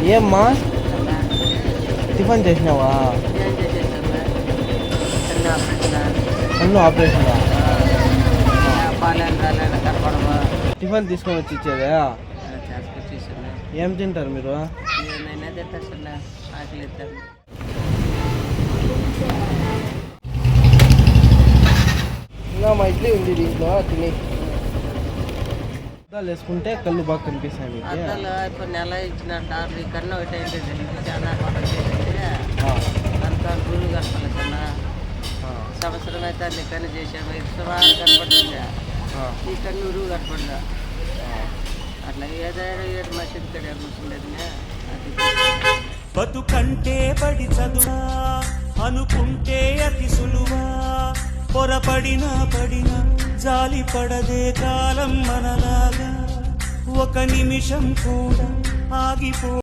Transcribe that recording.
ఏమ్మా టిఫిన్ చేసినావా? కన్ను ఆపరేషన్ టిఫిన్ తీసుకొని వచ్చి ఇచ్చేదా? ఏం తింటారు మీరు? ఇంకా మా ఇడ్లీ ఉంది దీంట్లో తిని అద్దాలు వేసుకుంటే కళ్ళు బాగా కనిపిస్తాయి మీకు. ఇప్పుడు నెల ఇచ్చిన కన్నా ఒకటి అంతా గురువు కనపడలే కన్నా సంవత్సరం అయితే అన్ని కన్ను చేసాము సుమారు కనపడుతుందా ఈ కన్ను ఉరువు కనపడదా అట్లా ఏదైనా ఏడు మసీదు కడే కూర్చుండేది. బతుకంటే పడి చదువా అనుకుంటే అతి సులువా పొరపడినా పడినా జాలి పడదే కాలం మనలాగా ఒక నిమిషం కూడా ఆగిపో.